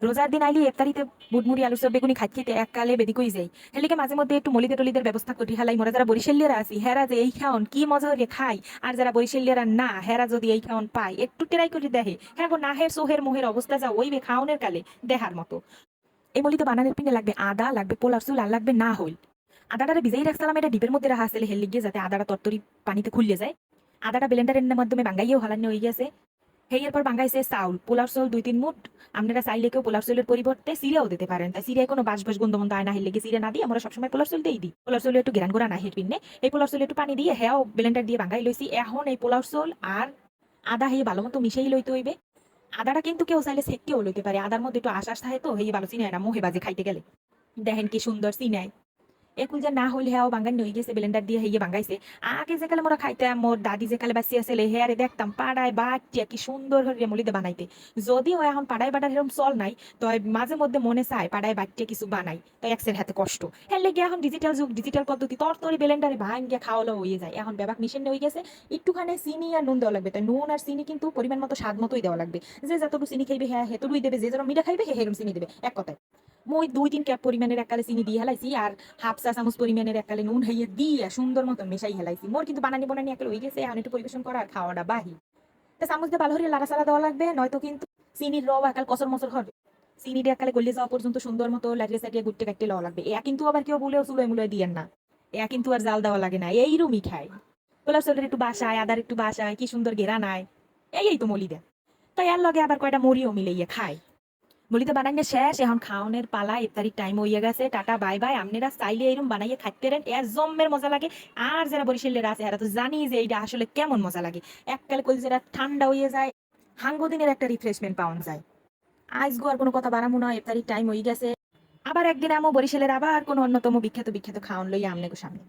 রোজার দিন আইলি ইফতারিতে বুটমুড়ি আলু সব বেগুনি খাইতে খেতে এককালে বেদি কই যাই হেলিকে মাঝে মধ্যে একটু মলিদে টলিদের ব্যবস্থা করি হেলাই মোরা যারা বরিশালিয়ারা আছি হেরা যে এই খাওন কি মজা হইলে খাই আর যারা বরিশালিয়ারা না হেরা যদি এই খাওন পায় একটু ট্রাই করে দেখে হ্যাঁ গো নাহের সোহের মোহের অবস্থা যা ওইবে খাওনের কালে দেহার মতো। এই মলিতে বানানোর পিনে লাগবে আদা, লাগবে পোলার চুল, আর লাগবে না হইল। আদাটা ভিজাই রাখছিলাম, এটা ডিপের মধ্যে রাখা আসলে হেল গিয়ে যাতে আদাটা তরতরি পানিতে খুললে যায়। আদাটা ব্লেন্ডারের মাধ্যমে বাঙ্গাইয়েও হালানো হয়ে গেছে। হেয়ের পর বাঙ্গাইছে চাউল, পোলার চাউল 2-3 মুঠ। আপনারা চাইলে কেউ পোলার চাউলের পরিবর্তে সিরিয়াও দিতে পারেন, তাই সিরিয়ায় কোনো বাস বাস গন্ধ মন্দ আয় না, হেলে সিরিয়া না দিয়ে আমরা সবসময় পোলার চাউল দিয়ে দিই। পোলার চাউলে একটু গেরান গোড়া না হের পিনে এই পোলার চাউলে একটু পানি দিয়ে হ্যাঁ ব্লেন্ডার দিয়ে বাঙ্গাই লইছি। এখন এই পোলার চাউল আর আদা হেয়ে ভালো মতো মিশাই লইতে হইবে। আদাটা কিন্তু কেউ চাইলে সেটকেও লইতে পারে, আদার মধ্যে একটু আশ থাকে তো হেয়ে ভালো চিনায় না মোহে বাজে খাইতে গেলে। দেখেন কি সুন্দর চিনায়। একুল যে না হইলে হ্যাঁ বাঙ্গান হয়ে গেছে, ব্লেন্ডার দিয়ে হেয়ে বাঙ্গাইছে। আগে যে কালে মোরা খাইতাম, মোর দাদি যে কালে বাঁচি আসলে হেয়ারে দেখতাম পাড়ায় বাটিয়া কি সুন্দর করে মলিতে বানাইতে। যদিও এখন পাড়ায় বাটার এরকম চল নাই, তো মাঝে মধ্যে মনে চায় পাড়ায় বাটিয়া কিছু বানাই, তো এক্সের হাতে কষ্ট হেলে গিয়ে এখন ডিজিটাল যুগ, ডিজিটাল পদ্ধতি তরতরি ব্লেন্ডারে ভাঙ্গিয়া খাওয়ালো হয়ে যায়। এখন ব্যাপাক মেশিন হয়ে গেছে, একটুখানি চিনি আর নুন দেওয়া লাগবে, তাই নুন আর চিনি কিন্তু পরিমাণ মতো স্বাদ মতোই দেওয়া লাগবে। যে যতটুকু চিনি খাইবে হ্যাঁ হেতটুকুই দেবে, যে যেরকম মিঠা খাইবে হেরম চিনি দেবে, এক কথায়। মই 2-3 কাপ পরিমাণের এককালে চিনি দিয়ে হেলাইছি, আর হাফ চা চামচ পরিমাণের এককালে নুন হাইয়ে দিয়ে সুন্দর মতো মেশাই হেলাইছি। মোর কিন্তু বানানি বানানি এককালে হয়ে গেছে, এখন একটু পরিবেশন করা আর খাওয়াটা বাহি। তো চামচ দিয়ে ভালো করে লাড়াচাড়া দেওয়া লাগবে, নয়তো কিন্তু চিনির রব একাল কসর মসর হবে। চিনিটা এককালে গলে যাওয়া পর্যন্ত সুন্দর মতো লাটিয়ে চাটিয়ে গুটতে কাটতে লওয়া লাগবে। এয়া কিন্তু আবার কেউ বলেও চুলোয় মুলোয় দিয়েন না, এয়া কিন্তু আর জাল দেওয়া লাগে না, এইরুমই খায়। পোলার চাউলের একটু বাসায়, আদার একটু বাসায়, কি সুন্দর ঘেরা নাই। এই তো মলি দেয়। তাই এর লগে আবার কয়টা মরিও মিলাইয়া খায়। বলিতে বানাইলে শেষ, এখন খাওনের পালা, ইফতারির টাইম হইয়া গেছে। Tata bye bye. আপনারা চাইলে এরকম বানাইয়ে খাইতে পারেন, এর জম্মের মজা লাগে। আর যারা বরিশালের আছে এরা তো জানি যে এইটা আসলে কেমন মজা লাগে। এককালে কলিজাটা ঠান্ডা হইয়া যায়, হাঙ্গো দিনের একটা রিফ্রেশমেন্ট পাওয়া যায়। আজ গো আর কোনো কথা বাড়ামো না, ইফতারির টাইম হয়ে গেছে। আবার একদিন আমো বরিশালের আবার কোনো অন্যতম বিখ্যাত বিখ্যাত খাওন লইয়া আমনে গো সামনে।